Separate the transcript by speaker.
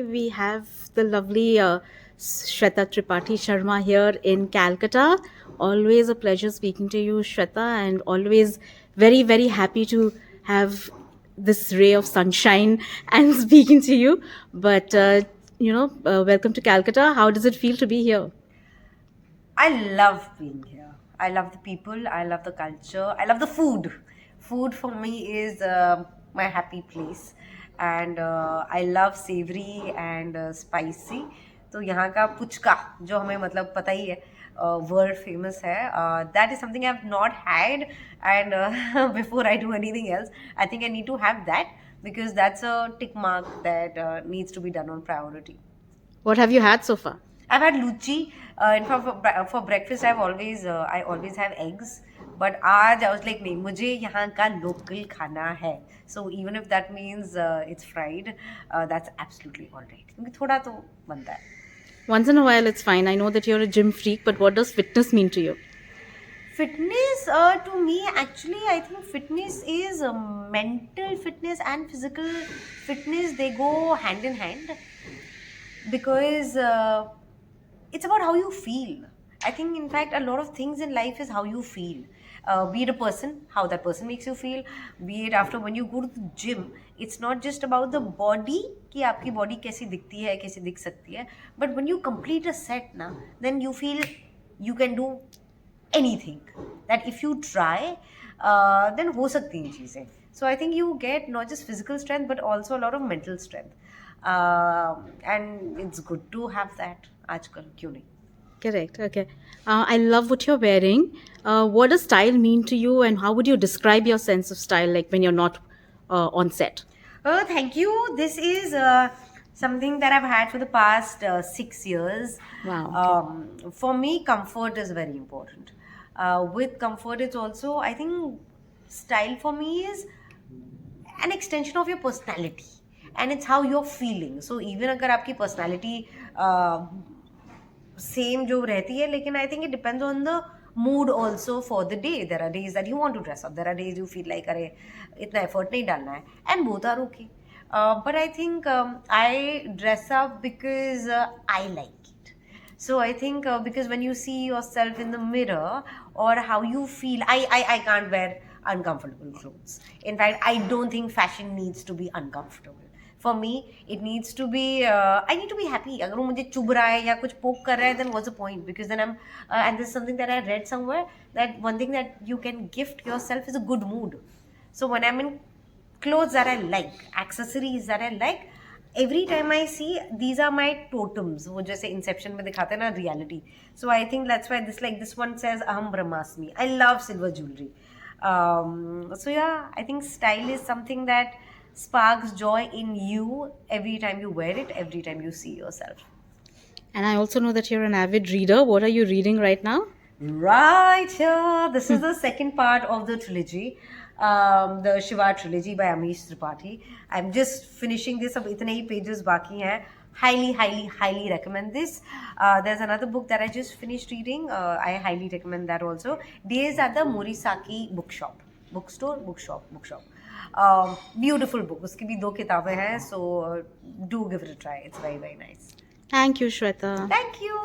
Speaker 1: We have the lovely Shweta Tripathi Sharma here in Calcutta. Always a pleasure speaking to you, Shweta, and always very, very happy to have this ray of sunshine and speaking to you. But, welcome to Calcutta. How does it feel to be here?
Speaker 2: I love being here. I love the people. I love the culture. I love the food. Food for me is my happy place, and I love savory and spicy. तो यहाँ का पुचका जो हमें मतलब पता ही है world famous है that is something I have not had and before I do anything else I think I need to have that because that's a tick mark that needs to be done on priority.
Speaker 1: What have you had so far?
Speaker 2: I've had luchi. In fact, for breakfast, I always have eggs. But आज I was like नहीं मुझे यहाँ का local खाना है. So even if that means it's fried, that's absolutely all right. क्योंकि थोड़ा तो बनता है.
Speaker 1: Once in a while, it's fine. I know that you're a gym freak, but what does fitness mean to you?
Speaker 2: Fitness to me actually I think fitness is mental fitness and physical fitness. They go hand in hand because it's about how you feel. I think, in fact, a lot of things in life is how you feel. Be it a person, how that person makes you feel. Be it after when you go to the gym, it's not just about the body कि आपकी body कैसी दिखती है कैसी दिख सकती है. But when you complete a set ना, then you feel you can do anything. That if you try, then हो सकती हैं चीज़ें. So I think you get not just physical strength but also a lot of mental strength. And it's good to have that. आजकल क्यों नहीं?
Speaker 1: Correct. Okay. I love what you're wearing. What does style mean to you, and how would you describe your sense of style, like when you're not on set?
Speaker 2: Thank you. This is something that I've had for the past 6 years.
Speaker 1: Wow. Okay.
Speaker 2: For me, comfort is very important. With comfort, it's also, I think, style for me is an extension of your personality. And it's how you're feeling. So even अगर आपकी personality same जो रहती है लेकिन I think it depends on the mood also for the day. There are days that you want to dress up, there are days you feel like अरे इतना effort नहीं डालना है, and both are okay. But I think I dress up because I like it. So I think because when you see yourself in the mirror or how you feel, I can't wear uncomfortable clothes. In fact, I don't think fashion needs to be uncomfortable. For me, it needs to be, I need to be happy. अगर वो मुझे चुभ रहा है या कुछ poke कर रहा है, then what's the point? Because then I'm, and this is something that I read somewhere, that one thing that you can gift yourself is a good mood. So when I'm in clothes that I like, accessories that I like, every time I see, these are my totems. वो जैसे Inception में दिखाते हैं ना reality. So I think that's why this one says Aham Brahmasmi. I love silver jewelry. So yeah, I think style is something that sparks joy in you every time you wear it, every time you see yourself.
Speaker 1: And I also know that you're an avid reader. What are you reading right now?
Speaker 2: Right here, this is the second part of the trilogy, the Shiva trilogy by Amish Tripathi. I'm just finishing this. अब इतने ही pages बाकी हैं. Highly, highly, highly recommend this. There's another book that I just finished reading. I highly recommend that also. Days at the Morisaki bookshop. Bookshop. Beautiful book. उसकी भी 2 किताबें हैं. So do give it a try. It's very, very nice.
Speaker 1: Thank you, Shweta.
Speaker 2: Thank you.